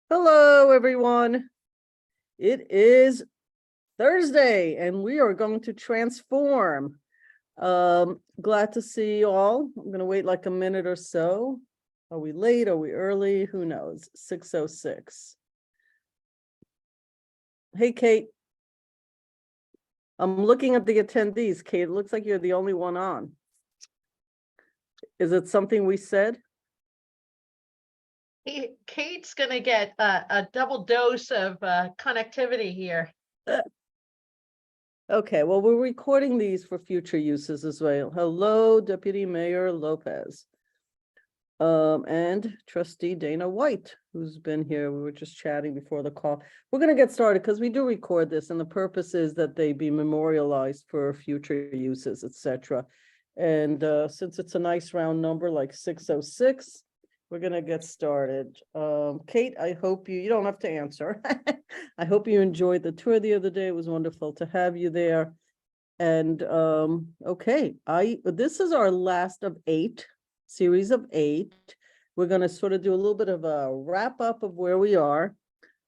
Hello, everyone. It is Thursday, and we are going to transform. Glad to see you all. I'm going to wait like a minute or so. Are we late? Are we early? Who knows? 6:06. Hey, Kate. I'm looking at the attendees. Kate, it looks like you're the only one on. Is it something we said? Kate's going to get a double dose of connectivity here. Okay, well, we're recording these for future uses as well. Hello, Deputy Mayor Lopez. And Trustee Dana White, who's been here. We were just chatting before the call. We're going to get started because we do record this, and the purpose is that they be memorialized for future uses, etc. And since it's a nice round number like 6:06, we're going to get started. Kate, I hope you don't have to answer. I hope you enjoyed the tour the other day. It was wonderful to have you there. And okay, this is our last of series of 8. We're going to sort of do a little bit of a wrap up of where we are.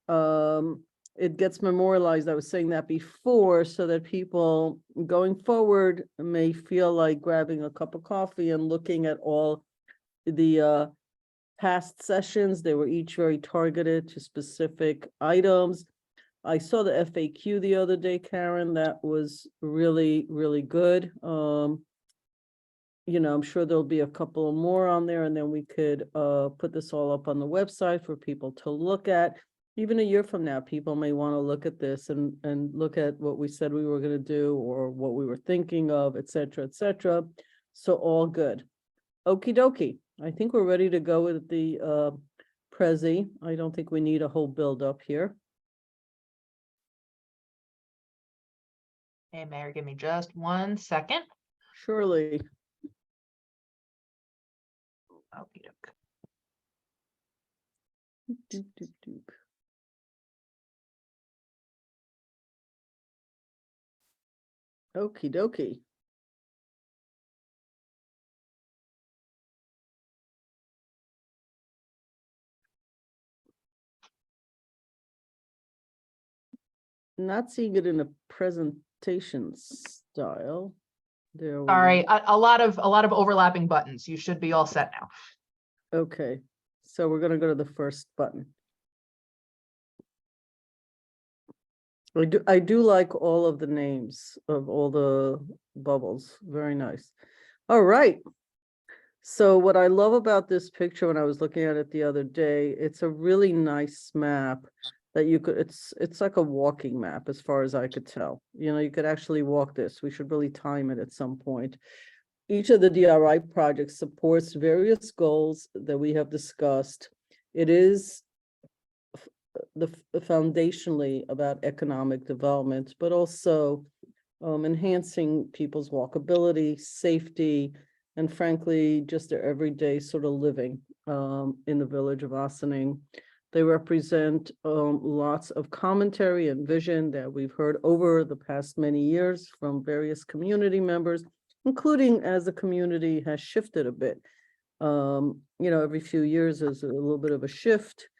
It gets memorialized. I was saying that before, so that people going forward may feel like grabbing a cup of coffee and looking at all the past sessions. They were each very targeted to specific items. I saw the FAQ the other day, Karen. That was really, really good. I'm sure there'll be a couple more on there, and then we could put this all up on the website for people to look at. Even a year from now, people may want to look at this and look at what we said we were going to do or what we were thinking of, et cetera, et cetera. So all good. Okie dokie. I think we're ready to go with the Prezi. I don't think we need a whole build up here. Hey, Mayor, give me just 1 second. Surely. Okey doke. Doop, doop, doop. Okie dokie. Not seeing it in a presentation style. There we Sorry, go. a lot of overlapping buttons. You should be all set now. Okay, so we're gonna go to the first button. I do like all of the names of all the bubbles. Very nice. All right. So what I love about this picture, when I was looking at it the other day, it's a really nice map that you could, it's like a walking map as far as I could tell. You could actually walk this. We should really time it at some point. Each of the DRI projects supports various goals that we have discussed. It is foundationally about economic development, but also enhancing people's walkability, safety, and frankly, just their everyday sort of living in the village of Ossining. They represent lots of commentary and vision that we've heard over the past many years from various community members, including as the community has shifted a bit. Every few years there's a little bit of a shift,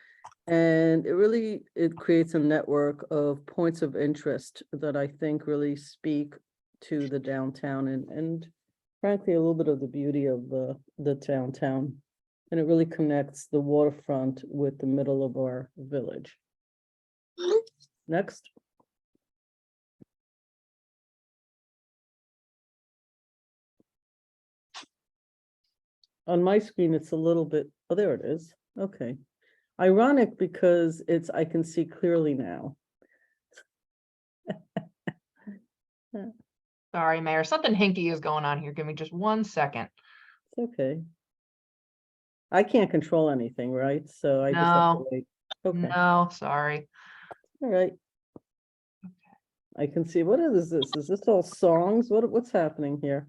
and it creates a network of points of interest that I think really speak to the downtown and frankly, a little bit of the beauty of the downtown. And it really connects the waterfront with the middle of our village. Next. On my screen, it's a little bit, oh, there it is. Okay. Ironic because I can see clearly now. Sorry, Mayor. Something hinky is going on here. Give me just 1 second. It's okay. I can't control anything, right? So I just have to wait. Okay. No, sorry. All right. I can see. What is this? Is this all songs? What's happening here?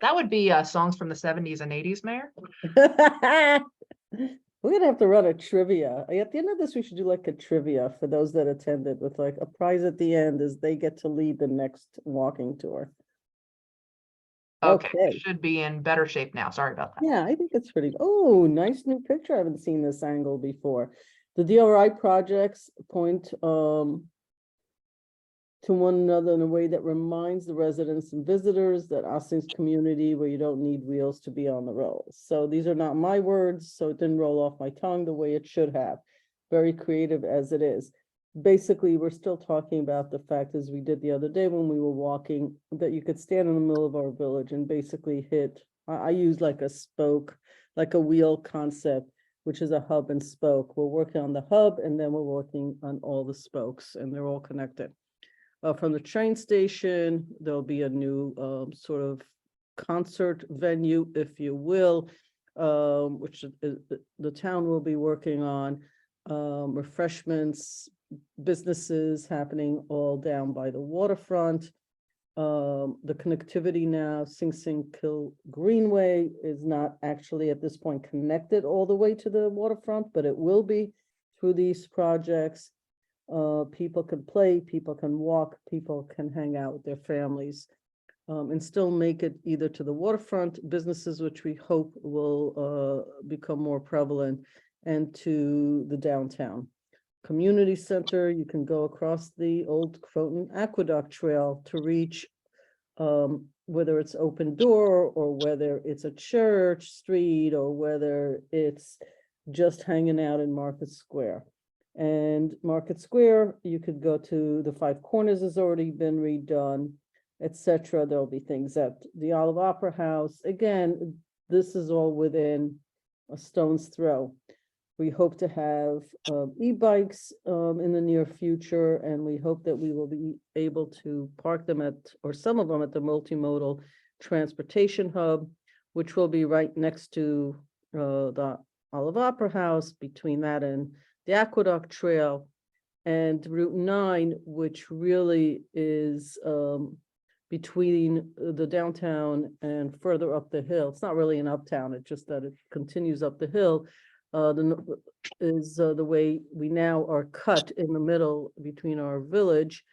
That would be songs from the 70s and 80s, Mayor. We're gonna have to run a trivia. At the end of this, we should do like a trivia for those that attended, with like a prize at the end as they get to lead the next walking tour. Okay. Should be in better shape now. Sorry about that. Yeah, I think it's pretty. Oh, nice new picture. I haven't seen this angle before. The DRI projects point to one another in a way that reminds the residents and visitors that Austin's community where you don't need wheels to be on the road. So these are not my words, so it didn't roll off my tongue the way it should have. Very creative as it is. Basically, we're still talking about the fact, as we did the other day when we were walking, that you could stand in the middle of our village and basically hit, I use like a spoke, like a wheel concept, which is a hub and spoke. We're working on the hub and then we're working on all the spokes and they're all connected. From the train station, there'll be a new sort of concert venue, if you will, which the town will be working on. Refreshments, businesses happening all down by the waterfront. The connectivity now, Sing Sing Kill Greenway is not actually at this point connected all the way to the waterfront, but it will be through these projects. People can play, people can walk, people can hang out with their families, and still make it either to the waterfront businesses, which we hope will become more prevalent, and to the downtown community center. You can go across the old Croton Aqueduct Trail to reach whether it's Open Door or whether it's a church street or whether it's just hanging out in Market Square. And Market Square, you could go to the Five Corners has already been redone, etc. There'll be things at the Olive Opera House. Again, this is all within a stone's throw. We hope to have e-bikes in the near future, and we hope that we will be able to park them at, or some of them at the multimodal transportation hub, which will be right next to the Olive Opera House, between that and the Aqueduct Trail, and Route 9, which really is between the downtown and further up the hill. It's not really an uptown, it's just that it continues up the hill. The way we now are cut in the middle between our village.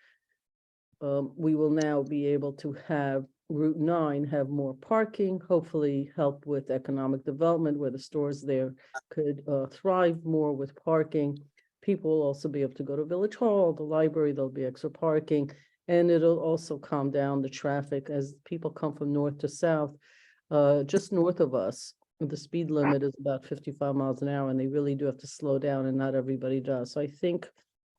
We will now be able to have Route 9 have more parking, hopefully help with economic development where the stores there could thrive more with parking. People will also be able to go to Village Hall, the library, there'll be extra parking, and it'll also calm down the traffic as people come from north to south. Just north of us, the speed limit is about 55 miles an hour, and they really do have to slow down, and not everybody does. So I think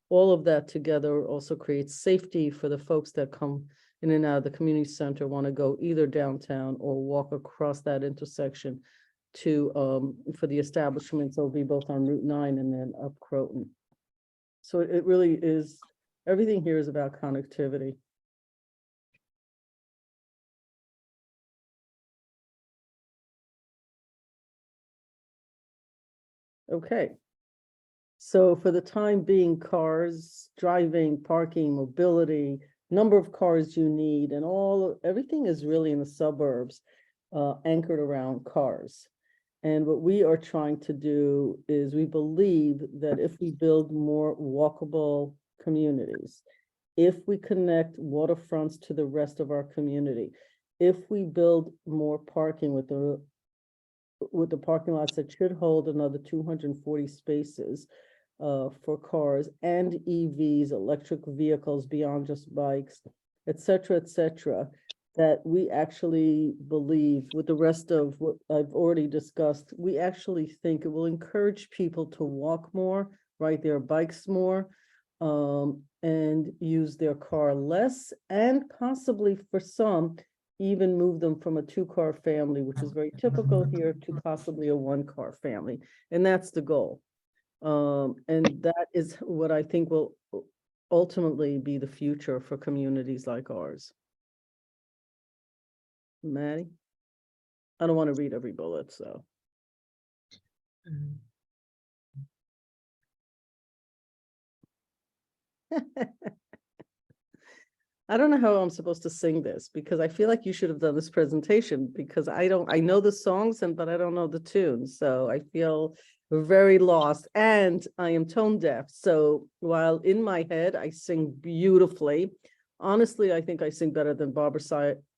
all of that together also creates safety for the folks that come in and out of the community center, want to go either downtown or walk across that intersection to for the establishments. It'll be both on Route 9 and then up Croton. So it really is, everything here is about connectivity. Okay. So for the time being, cars, driving, parking, mobility, number of cars you need, and everything is really in the suburbs, anchored around cars. And what we are trying to do is, we believe that if we build more walkable communities, if we connect waterfronts to the rest of our community, if we build more parking with the parking lots that should hold another 240 spaces for cars and EVs, electric vehicles beyond just bikes, et cetera, that we actually believe, with the rest of what I've already discussed, we actually think it will encourage people to walk more, ride their bikes more, and use their car less, and possibly for some, even move them from a 2-car family, which is very typical here, to possibly a 1-car family. And that's the goal. And that is what I think will ultimately be the future for communities like ours. Maddie? I don't want to read every bullet, so. I don't know how I'm supposed to sing this, because I feel like you should have done this presentation, because I know the songs, but I don't know the tunes. So I feel very lost, and I am tone deaf. So while in my head, I sing beautifully, honestly, I think I sing better than Barbra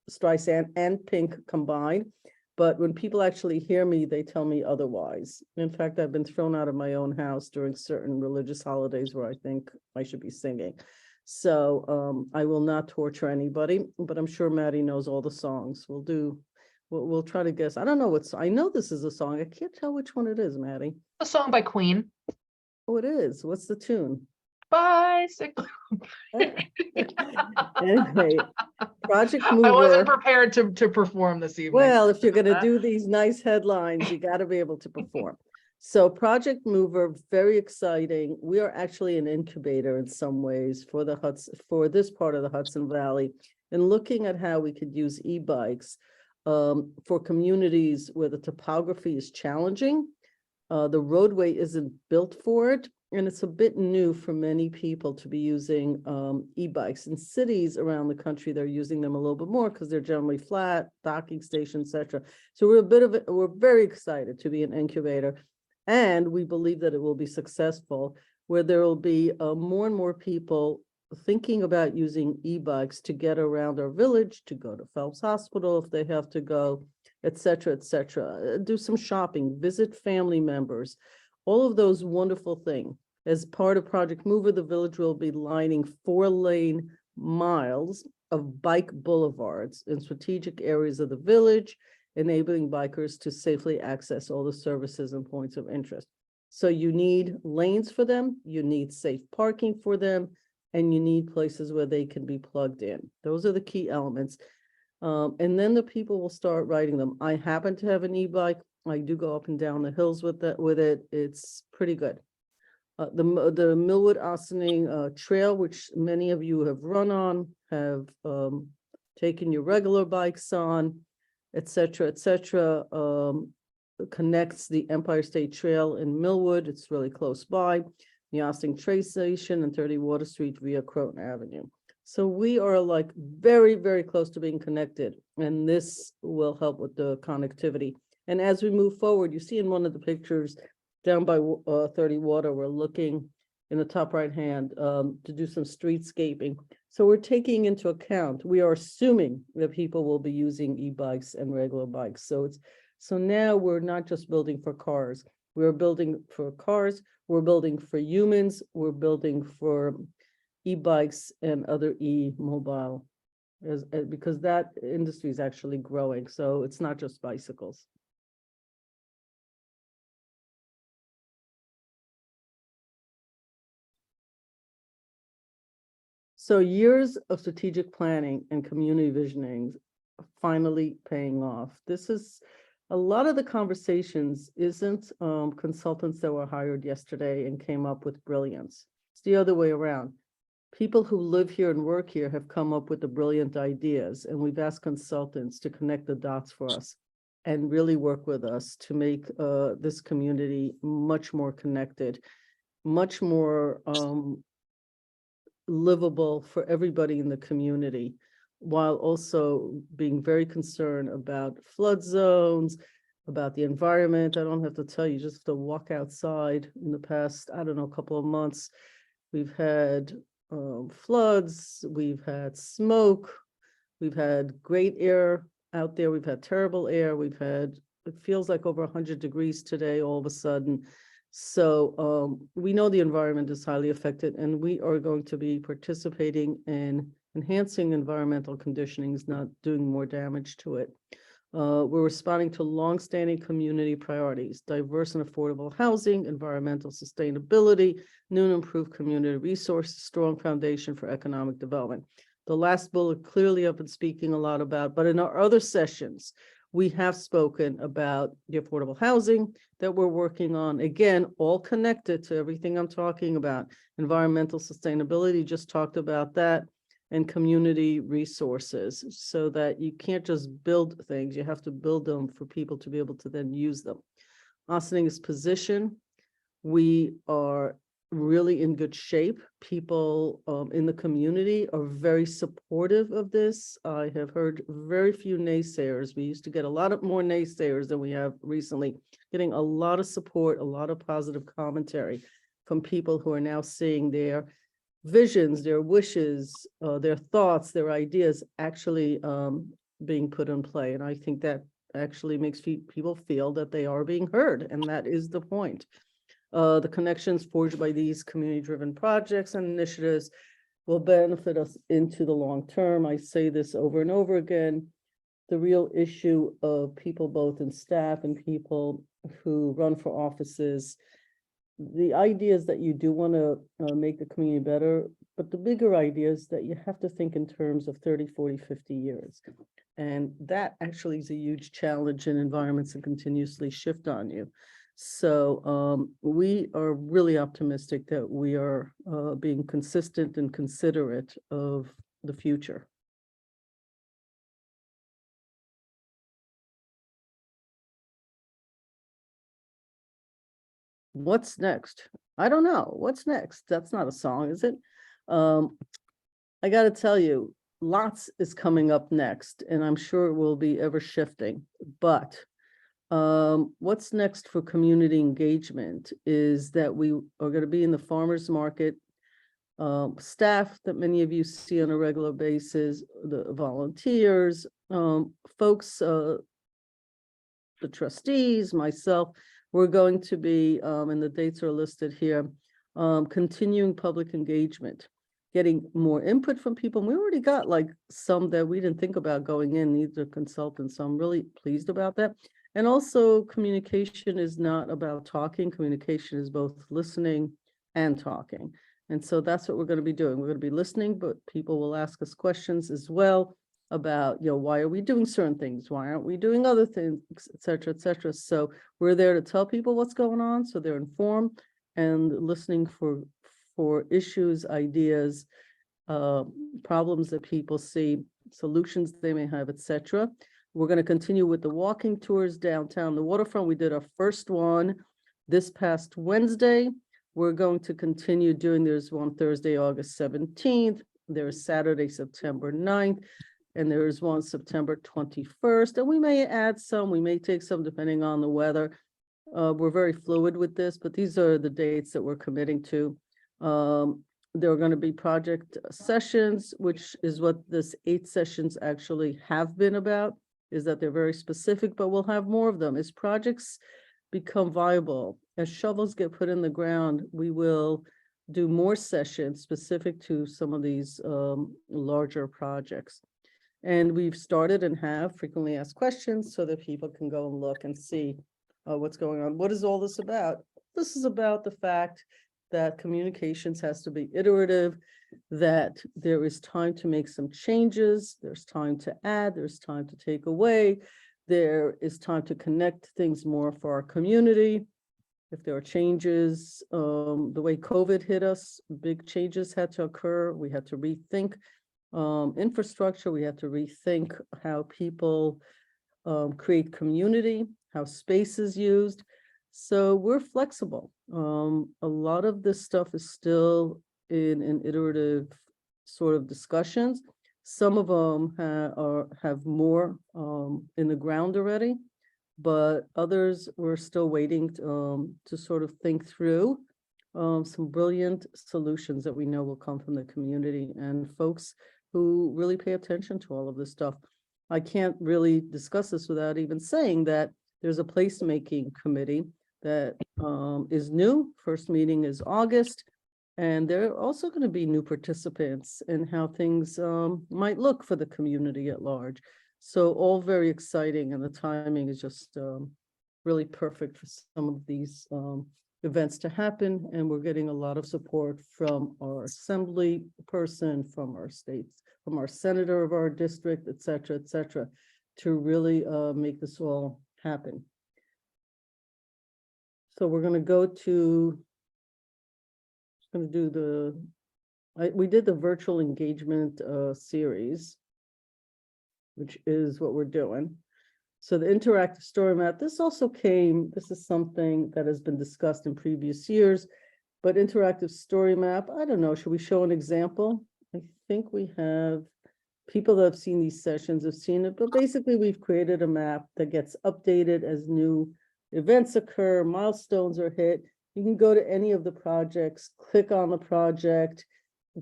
Streisand and Pink combined. But when people actually hear me, they tell me otherwise. In fact, I've been thrown out of my own house during certain religious holidays where I think I should be singing. So I will not torture anybody, but I'm sure Maddie knows all the songs. We'll try to guess. I don't know I know this is a song. I can't tell which one it is, Maddie. A song by Queen. Oh, it is. What's the tune? Bicycle. Anyway, Project I wasn't Mover. prepared to perform this evening. Well, if you're going to do these nice headlines, you got to be able to perform. So Project Mover, very exciting. We are actually an incubator in some ways for this part of the Hudson Valley, and looking at how we could use e-bikes for communities where the topography is challenging. The roadway isn't built for it, and it's a bit new for many people to be using e-bikes. In cities around the country, they're using them a little bit more because they're generally flat, docking stations, etc. So we're very excited to be an incubator, and we believe that it will be successful, where there will be more and more people thinking about using e-bikes to get around our village, to go to Phelps Hospital if they have to go, et cetera, do some shopping, visit family members, all of those wonderful things. As part of Project Mover, the village will be lining 4-lane miles of bike boulevards in strategic areas of the village, enabling bikers to safely access all the services and points of interest. So you need lanes for them, you need safe parking for them, and you need places where they can be plugged in. Those are the key elements. And then the people will start riding them. I happen to have an e-bike. I do go up and down the hills with it. It's pretty good. The Millwood Ossining Trail, which many of you have run on, have taken your regular bikes on, et cetera, connects the Empire State Trail in Millwood. It's really close by. The Ossining Train Station and 30 Water Street via Croton Avenue. So we are like very, very close to being connected, and this will help with the connectivity. And as we move forward, you see in one of the pictures down by 30 Water, we're looking in the top right hand to do some streetscaping. So we're taking into account, we are assuming that people will be using e-bikes and regular bikes. So now we're not just building for cars. We're building for cars, we're building for humans, we're building for e-bikes and other e-mobile, because that industry is actually growing. So it's not just bicycles. So years of strategic planning and community visioning finally paying off. This is a lot of the conversations isn't consultants that were hired yesterday and came up with brilliance. It's the other way around. People who live here and work here have come up with the brilliant ideas, and we've asked consultants to connect the dots for us and really work with us to make this community much more connected, much more livable for everybody in the community, while also being very concerned about flood zones, about the environment. I don't have to tell you, just to walk outside in the past, I don't know, couple of months, we've had floods, we've had smoke, we've had great air out there, we've had terrible air, it feels like over 100 degrees today all of a sudden. So we know the environment is highly affected, and we are going to be participating in enhancing environmental conditionings, not doing more damage to it. We're responding to longstanding community priorities: diverse and affordable housing, environmental sustainability, new and improved community resources, strong foundation for economic development. The last bullet clearly I've been speaking a lot about, but in our other sessions, we have spoken about the affordable housing that we're working on. Again, all connected to everything I'm talking about. Environmental sustainability, just talked about that, and community resources, so that you can't just build things, you have to build them for people to be able to then use them. Ossining position, we are really in good shape. People in the community are very supportive of this. I have heard very few naysayers. We used to get a lot more naysayers than we have recently, getting a lot of support, a lot of positive commentary from people who are now seeing their visions, their wishes, their thoughts, their ideas actually being put in play. And I think that actually makes people feel that they are being heard, and that is the point. The connections forged by these community-driven projects and initiatives will benefit us into the long term. I say this over and over again. The real issue of people, both in staff and people who run for offices, the idea is that you do want to make the community better, but the bigger idea is that you have to think in terms of 30, 40, 50 years. And that actually is a huge challenge in environments that continuously shift on you. So we are really optimistic that we are being consistent and considerate of the future. What's next? I don't know. What's next? That's not a song, is it? I got to tell you, lots is coming up next, and I'm sure it will be ever shifting. But what's next for community engagement is that we are going to be in the farmers market. Staff that many of you see on a regular basis, the volunteers, folks, the trustees, myself, we're going to be, and the dates are listed here, continuing public engagement, getting more input from people. And we already got like some that we didn't think about going in, these are consultants. So I'm really pleased about that. And also communication is not about talking. Communication is both listening and talking. And so that's what we're going to be doing. We're going to be listening, but people will ask us questions as well about, why are we doing certain things? Why aren't we doing other things, et cetera, et cetera. So we're there to tell people what's going on, so they're informed, and listening for issues, ideas, problems that people see, solutions they may have, et cetera. We're going to continue with the walking tours downtown the waterfront. We did our first one this past Wednesday. We're going to continue doing, there's one Thursday, August 17th. There's Saturday, September 9th. And there is one September 21st. And we may add some, we may take some depending on the weather. We're very fluid with this, but these are the dates that we're committing to. There are going to be project sessions, which is what this 8 sessions actually have been about, is that they're very specific, but we'll have more of them. As projects become viable, as shovels get put in the ground, we will do more sessions specific to some of these larger projects. And we've started and have frequently asked questions so that people can go and look and see what's going on. What is all this about? This is about the fact that communications has to be iterative, that there is time to make some changes, there's time to add, there's time to take away, there is time to connect things more for our community. If there are changes, the way COVID hit us, big changes had to occur. We had to rethink infrastructure. We had to rethink how people create community, how space is used. So we're flexible. A lot of this stuff is still in an iterative sort of discussions. Some of them have more in the ground already, but others we're still waiting to sort of think through some brilliant solutions that we know will come from the community and folks who really pay attention to all of this stuff. I can't really discuss this without even saying that there's a placemaking committee that is new. First meeting is August, and there are also going to be new participants in how things might look for the community at large. So all very exciting, and the timing is just really perfect for some of these events to happen. And we're getting a lot of support from our assembly person, from our states, from our senator of our district, et cetera, to really make this all happen. So we're going to go to, going to do we did the virtual engagement series, which is what we're doing. So the interactive story map, this is something that has been discussed in previous years, but interactive story map, I don't know, should we show an example? I think we have people that have seen these sessions have seen it, but basically we've created a map that gets updated as new events occur, milestones are hit. You can go to any of the projects, click on the project,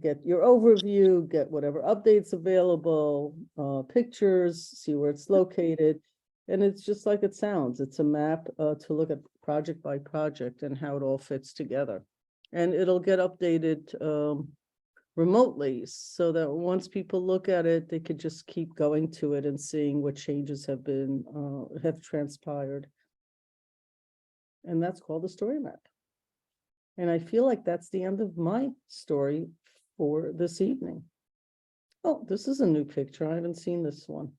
get your overview, get whatever updates available, pictures, see where it's located. And it's just like it sounds. It's a map to look at project by project and how it all fits together. And it'll get updated remotely so that once people look at it, they could just keep going to it and seeing what changes have been have transpired. And that's called the story map. And I feel like that's the end of my story for this evening. Oh, this is a new picture. I haven't seen this one.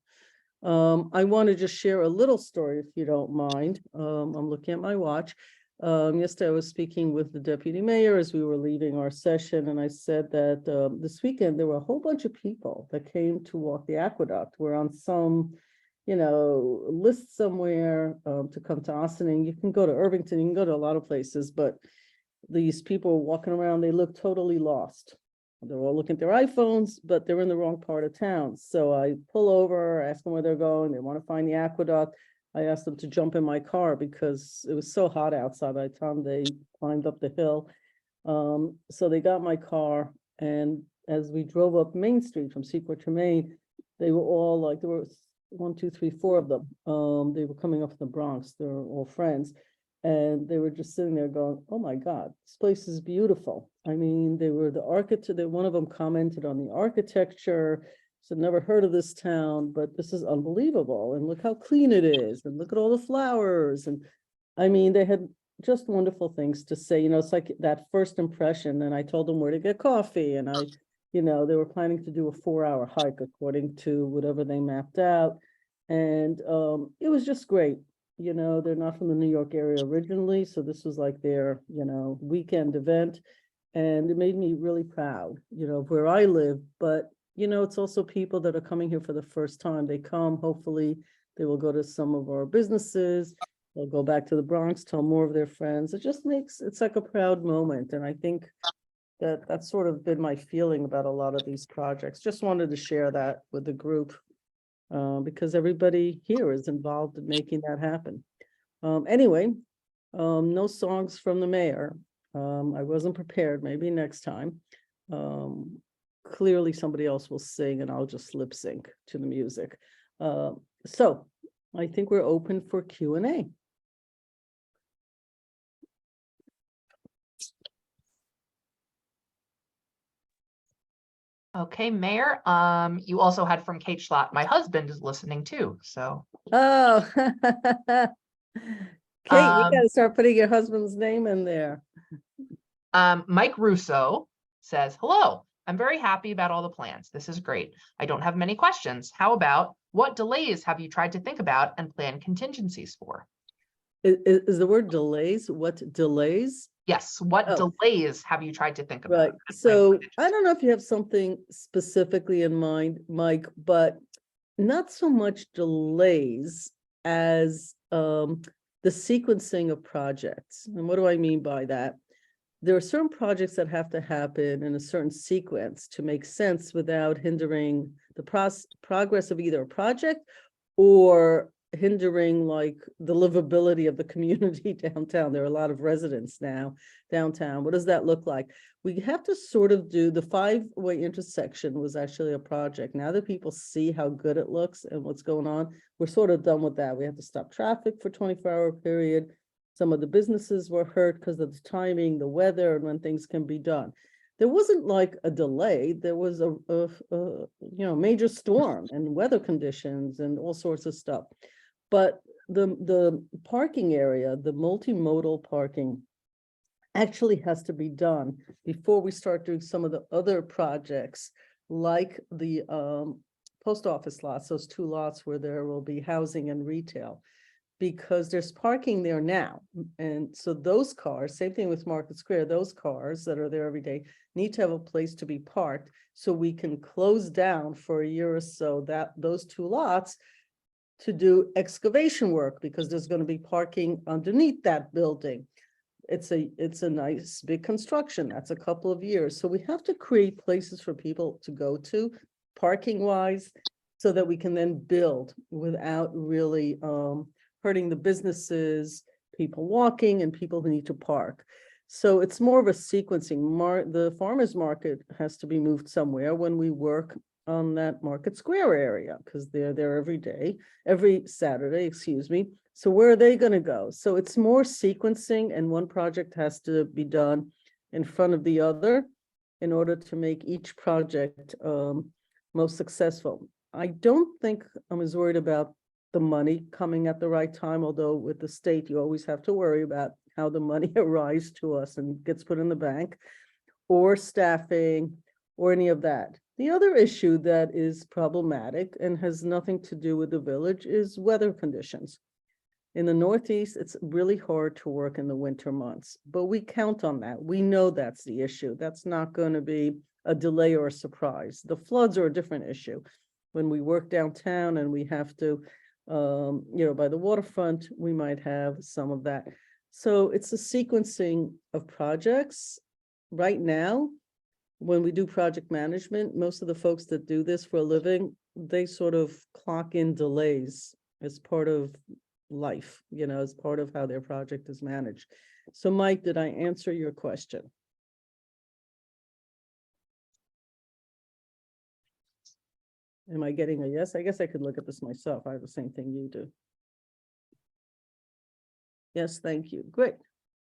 I want to just share a little story, if you don't mind. I'm looking at my watch. Yesterday I was speaking with the deputy mayor as we were leaving our session, and I said that this weekend there were a whole bunch of people that came to walk the aqueduct. We're on some, list somewhere to come to Austin, and you can go to Irvington, you can go to a lot of places, but these people were walking around, they look totally lost. They're all looking at their iPhones, but they're in the wrong part of town. So I pull over, ask them where they're going. They want to find the aqueduct. I asked them to jump in my car because it was so hot outside by the time they climbed up the hill. So they got my car, and as we drove up Main Street from Seaport to Main, they were all like, there were 1, 2, 3, 4 of them. They were coming up from the Bronx. They were all friends. And they were just sitting there going, oh my God, this place is beautiful. I mean, they were the architect, one of them commented on the architecture, said, never heard of this town, but this is unbelievable. And look how clean it is. And look at all the flowers. And I mean, they had just wonderful things to say. It's like that first impression. And I told them where to get coffee. And they were planning to do a 4-hour hike according to whatever they mapped out. And it was just great. They're not from the New York area originally, so this was like their, weekend event. And it made me really proud, of where I live. But, it's also people that are coming here for the first time. They come, hopefully they will go to some of our businesses. They'll go back to the Bronx, tell more of their friends. It's like a proud moment. And I think that that's sort of been my feeling about a lot of these projects. Just wanted to share that with the group. Because everybody here is involved in making that happen. Anyway, no songs from the mayor. I wasn't prepared, maybe next time. Clearly somebody else will sing and I'll just lip sync to the music. So I think we're open for Q&A. Okay, Mayor, you also had from Kate Schlott. My husband is listening too, so. Oh, Kate, you gotta start putting your husband's name in there. Mike Russo says, hello, I'm very happy about all the plans. This is great. I don't have many questions. How about what delays have you tried to think about and plan contingencies for? Is the word delays? What delays? Yes, what delays have you tried to think about? Right. So I don't know if you have something specifically in mind, Mike, but not so much delays as the sequencing of projects. And what do I mean by that? There are certain projects that have to happen in a certain sequence to make sense without hindering the progress of either a project or hindering like the livability of the community downtown. There are a lot of residents now downtown. What does that look like? We have to sort of do the 5-way intersection was actually a project. Now that people see how good it looks and what's going on, we're sort of done with that. We have to stop traffic for 24-hour period. Some of the businesses were hurt because of the timing, the weather, and when things can be done. There wasn't like a delay. There was a major storm and weather conditions and all sorts of stuff. But the parking area, the multimodal parking, actually has to be done before we start doing some of the other projects, like the post office lots, those 2 lots where there will be housing and retail, because there's parking there now. And so those cars, same thing with Market Square, those cars that are there every day need to have a place to be parked so we can close down for a year or so that those 2 lots to do excavation work, because there's going to be parking underneath that building. It's a nice big construction. That's a couple of years. So we have to create places for people to go to parking wise, so that we can then build without really hurting the businesses, people walking and people who need to park. So it's more of a sequencing. The farmer's market has to be moved somewhere when we work on that Market Square area, because they're there every Saturday, excuse me. So where are they gonna go? So it's more sequencing, and one project has to be done in front of the other in order to make each project most successful. I don't think I'm as worried about the money coming at the right time, although with the state, you always have to worry about how the money arrives to us and gets put in the bank, or staffing, or any of that. The other issue that is problematic and has nothing to do with the village is weather conditions. In the Northeast, it's really hard to work in the winter months, but we count on that. We know that's the issue. That's not going to be a delay or a surprise. The floods are a different issue. When we work downtown and we have to, by the waterfront, we might have some of that. So it's a sequencing of projects. Right now, when we do project management, most of the folks that do this for a living, they sort of clock in delays as part of life, as part of how their project is managed. So Mike, did I answer your question? Am I getting a yes? I guess I could look at this myself. I have the same thing you do. Yes, thank you. Great.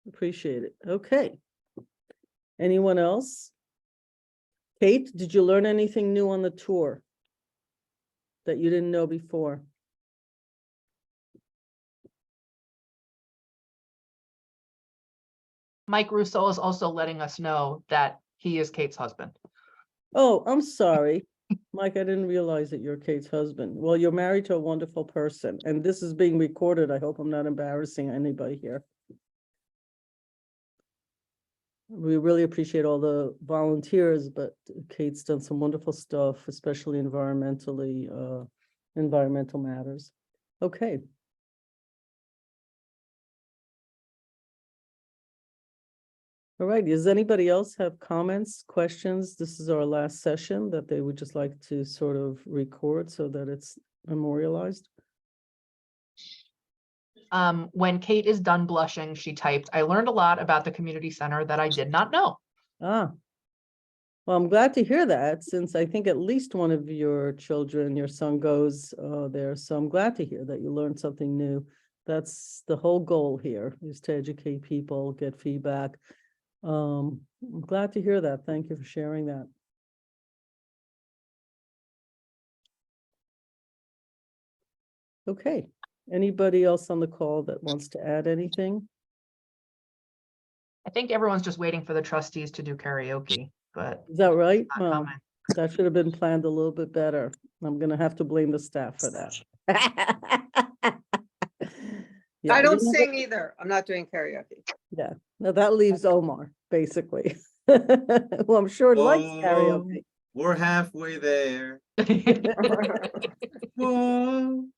Appreciate it. Okay. Anyone else? Kate, did you learn anything new on the tour that you didn't know before? Mike Russo is also letting us know that he is Kate's husband. Oh, I'm sorry. Mike, I didn't realize that you're Kate's husband. Well, you're married to a wonderful person, and this is being recorded. I hope I'm not embarrassing anybody here. We really appreciate all the volunteers, but Kate's done some wonderful stuff, especially environmental matters. Okay. All right, does anybody else have comments, questions? This is our last session that they would just like to sort of record so that it's memorialized. When Kate is done blushing, she typed, "I learned a lot about the community center that I did not know." Ah, well, I'm glad to hear that, since I think at least one of your children, your son, goes there. So I'm glad to hear that you learned something new. That's the whole goal here, is to educate people, get feedback. I'm glad to hear that. Thank you for sharing that. Okay, anybody else on the call that wants to add anything? I think everyone's just waiting for the trustees to do karaoke, but Is that right? not Well, coming. that should have been planned a little bit better. I'm gonna have to blame the staff for that. Yeah, I you don't know what? sing either. I'm not doing karaoke. Yeah, no, that leaves Omar, basically. Who I'm sure likes karaoke. We're halfway there. Oh,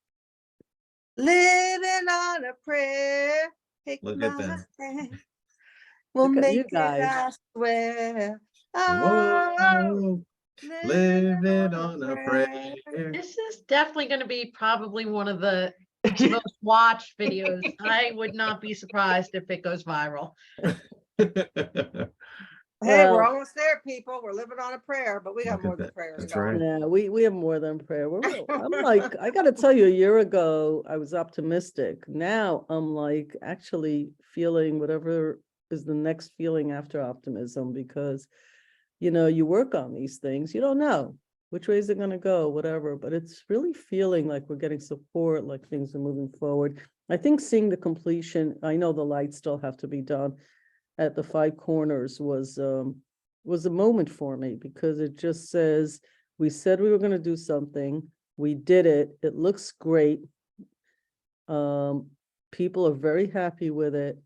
Living on a prayer. Take Look at my that. hand. We'll Look at you make it, guys. I swear. Oh, whoa, living on a prayer. This is definitely going to be probably one of the most watched videos. I would not be surprised if it goes viral. Hey, we're Well- almost there, people. We're living on a prayer, but we got Look at more than that. prayers. That's y'all. right. Yeah, we have more than prayer. I'm like, I gotta tell you, a year ago, I was optimistic. Now I'm like actually feeling whatever is the next feeling after optimism, because you work on these things, you don't know which way is it gonna go, whatever, but it's really feeling like we're getting support, like things are moving forward. I think seeing the completion, I know the lights still have to be done at the 5 corners, was a moment for me, because it just says, we said we were going to do something, we did it, it looks great. People are very happy with it,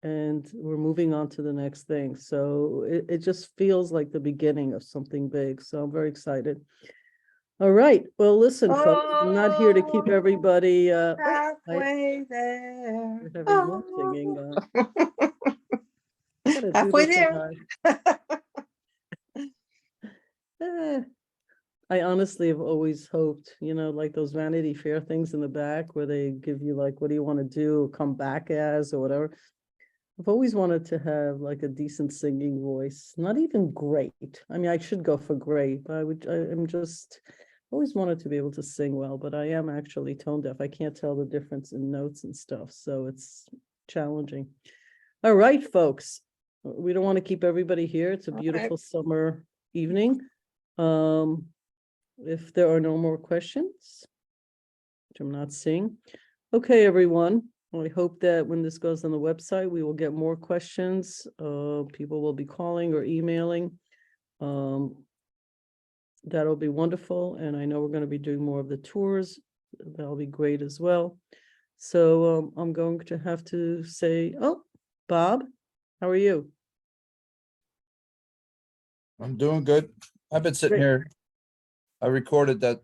and we're moving on to the next thing. So it just feels like the beginning of something big. So I'm very excited. All right, well, listen, folks, I'm not here to keep everybody Halfway there. we're having more singing. I gotta do Halfway this there. I honestly have always hoped, like those Vanity Fair things in the back where they give you like, what do you want to do, or come back as, or whatever. I've always wanted to have like a decent singing voice, not even great. I mean, I should go for great, but I'm just always wanted to be able to sing well, but I am actually tone deaf. I can't tell the difference in notes and stuff, so it's challenging. All right, folks, we don't want to keep everybody here. It's a All right. beautiful summer evening. If there are no more questions, which I'm not seeing. Okay, everyone. I hope that when this goes on the website, we will get more questions. People will be calling or emailing. That'll be wonderful. And I know we're going to be doing more of the tours. That'll be great as well. So I'm going to have to say, oh, Bob, how are you? I'm doing good. I've been sitting Great. here. I recorded that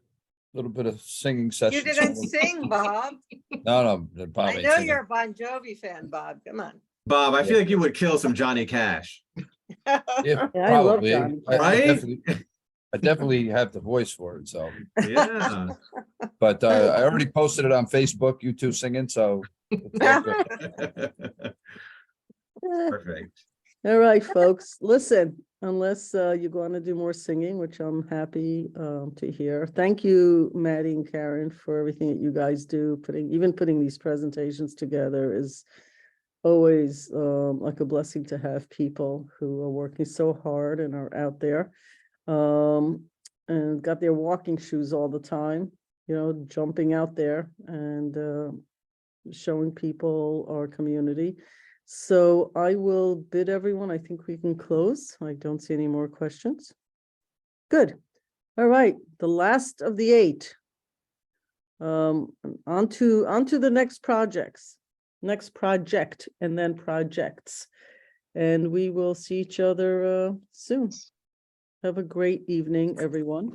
little bit of singing session. You didn't sing, Bob. No, Bob I ain't know singing. you're a Bon Jovi fan, Bob. Come on. Bob, I feel like you would kill some Johnny Cash. Yeah, Yeah, I love probably. Johnny I Cash. definitely have the voice for it. So, Yeah. but I already posted it on Facebook. You two singing, so it's all good. Perfect. All right, folks, listen, unless you're going to do more singing, which I'm happy to hear. Thank you, Maddie and Karen, for everything that you guys do. Putting these presentations together is always like a blessing to have people who are working so hard and are out there and got their walking shoes all the time, jumping out there and showing people our community. So I will bid everyone, I think we can close. I don't see any more questions. Good. All right, the last of the 8. On to the next project, and then projects. And we will see each other soon. Have a great evening, everyone.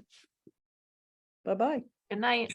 Bye-bye. Good night.